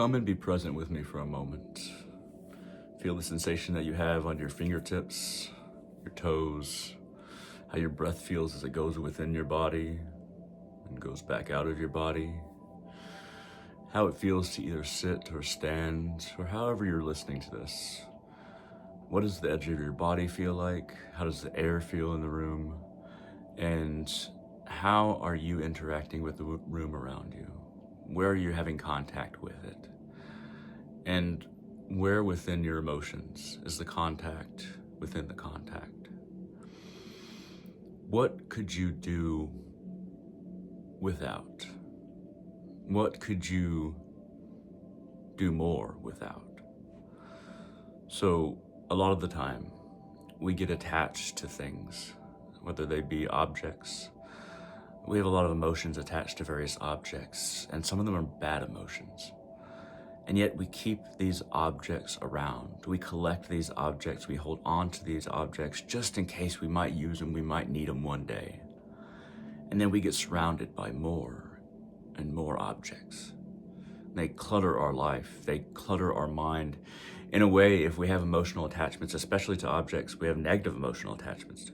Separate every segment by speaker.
Speaker 1: Come and be present with me for a moment. Feel the sensation that you have on your fingertips, your toes, how your breath feels as it goes within your body and goes back out of your body. How it feels to either sit or stand, or however you're listening to this. What does the edge of your body feel like? How does the air feel in the room? And how are you interacting with the room around you? Where are you having contact with it? And where within your emotions is the contact within the contact? What could you do without? What could you do more without? So a lot of the time we get attached to things, whether they be objects. We have a lot of emotions attached to various objects, and some of them are bad emotions. And yet we keep these objects around. We collect these objects, we hold on to these objects just in case we might use them, we might need them one day. And then we get surrounded by more and more objects. They clutter our life, they clutter our mind. In a way, if we have emotional attachments, especially to objects, we have negative emotional attachments to,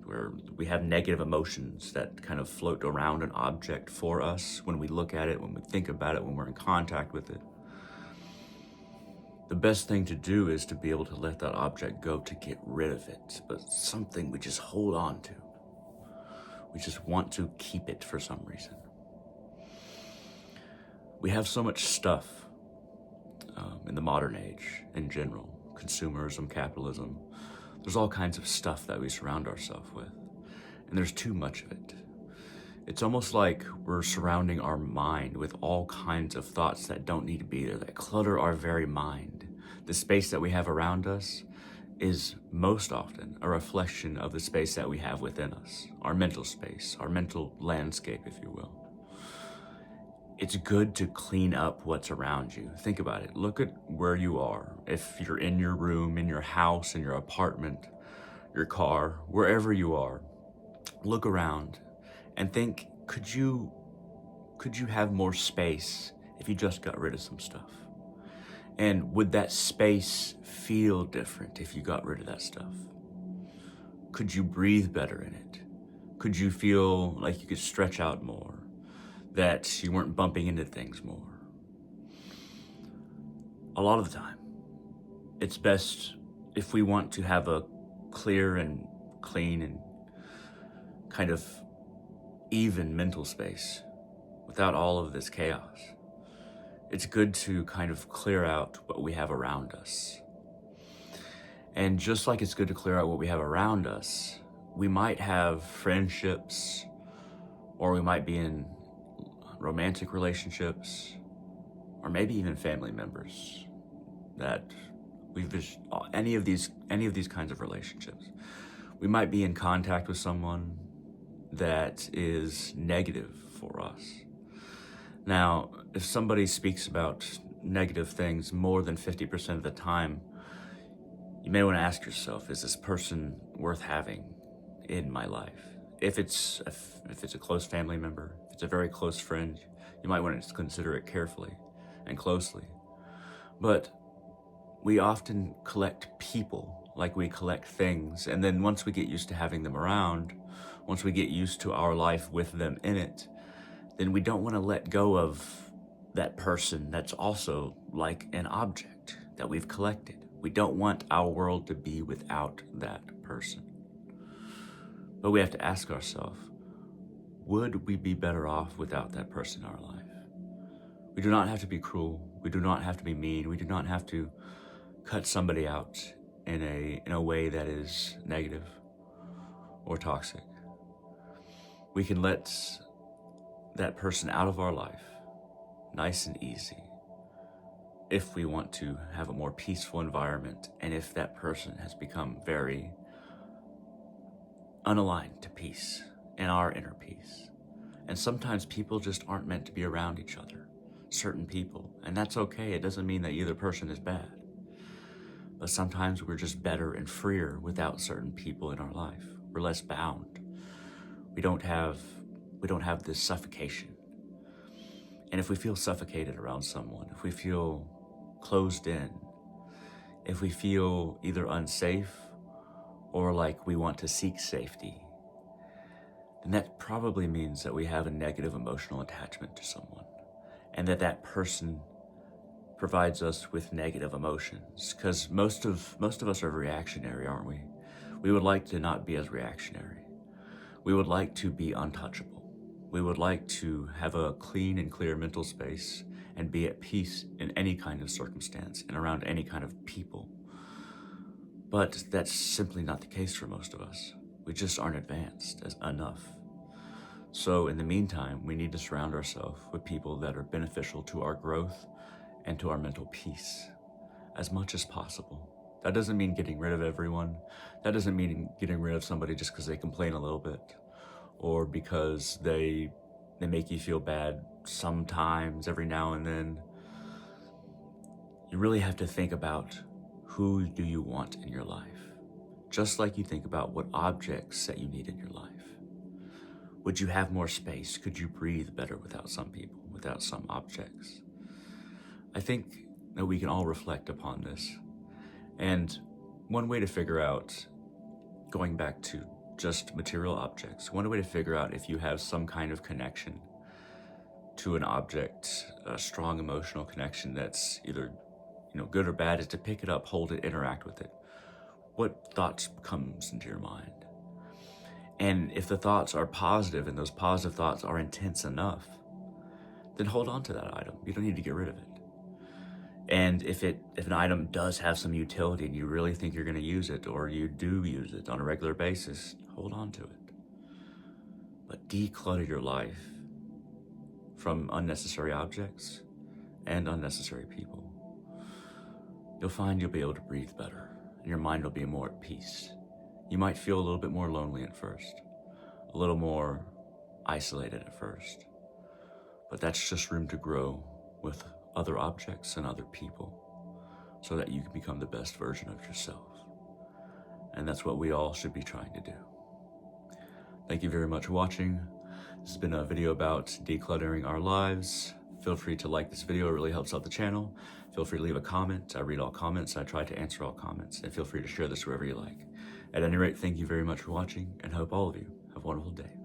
Speaker 1: where we have negative emotions that kind of float around an object for us when we look at it, when we think about it, when we're in contact with it. The best thing to do is to be able to let that object go, to get rid of it, but something we just hold on to. We just want to keep it for some reason. We have so much stuff in the modern age in general, consumerism, capitalism. There's all kinds of stuff that we surround ourselves with, and there's too much of it. It's almost like we're surrounding our mind with all kinds of thoughts that don't need to be there, that clutter our very mind. The space that we have around us is most often a reflection of the space that we have within us, our mental space, our mental landscape, if you will. It's good to clean up what's around you. Think about it. Look at where you are. If you're in your room, in your house, in your apartment, your car, wherever you are, look around and think, could you have more space if you just got rid of some stuff? And would that space feel different if you got rid of that stuff? Could you breathe better in it? Could you feel like you could stretch out more? That you weren't bumping into things more? A lot of the time, it's best if we want to have a clear and clean and kind of even mental space without all of this chaos. It's good to kind of clear out what we have around us. And just like it's good to clear out what we have around us, we might have friendships, or we might be in romantic relationships, or maybe even family members that we've just, any of these kinds of relationships. We might be in contact with someone that is negative for us. Now, if somebody speaks about negative things more than 50% of the time, you may want to ask yourself, is this person worth having in my life? If it's a close family member, if it's a very close friend, you might want to consider it carefully and closely. But we often collect people like we collect things, and then once we get used to having them around, once we get used to our life with them in it, then we don't want to let go of that person that's also like an object that we've collected. We don't want our world to be without that person. But we have to ask ourselves, would we be better off without that person in our life? We do not have to be cruel. We do not have to be mean. We do not have to cut somebody out in a way that is negative or toxic. We can let that person out of our life nice and easy if we want to have a more peaceful environment, and if that person has become very unaligned to peace and our inner peace. And sometimes people just aren't meant to be around each other, certain people, and that's okay. It doesn't mean that either person is bad, but sometimes we're just better and freer without certain people in our life. We're less bound. We don't have this suffocation. And if we feel suffocated around someone, if we feel closed in, if we feel either unsafe or like we want to seek safety, then that probably means that we have a negative emotional attachment to someone, and that person provides us with negative emotions. Because most of us are reactionary, aren't we? We would like to not be as reactionary. We would like to be untouchable. We would like to have a clean and clear mental space and be at peace in any kind of circumstance and around any kind of people. But that's simply not the case for most of us. We just aren't advanced enough. So in the meantime, we need to surround ourselves with people that are beneficial to our growth and to our mental peace as much as possible. That doesn't mean getting rid of everyone. That doesn't mean getting rid of somebody just because they complain a little bit or because they make you feel bad sometimes, every now and then. You really have to think about who do you want in your life, just like you think about what objects that you need in your life. Would you have more space? Could you breathe better without some people, without some objects? I think that we can all reflect upon this. And one way to figure out, going back to just material objects, one way to figure out if you have some kind of connection to an object, a strong emotional connection that's either good or bad, is to pick it up, hold it, interact with it. What thoughts comes into your mind? And if the thoughts are positive and those positive thoughts are intense enough, then hold on to that item. You don't need to get rid of it. And if an item does have some utility and you really think you're going to use it, or you do use it on a regular basis, hold on to it. But declutter your life from unnecessary objects and unnecessary people. You'll find you'll be able to breathe better, and your mind will be more at peace. You might feel a little bit more lonely at first, a little more isolated at first, but that's just room to grow with other objects and other people so that you can become the best version of yourself. And that's what we all should be trying to do. Thank you very much for watching. This has been a video about decluttering our lives. Feel free to like this video, it really helps out the channel. Feel free to leave a comment. I read all comments, I try to answer all comments, and feel free to share this wherever you like. At any rate, thank you very much for watching, and hope all of you have a wonderful day.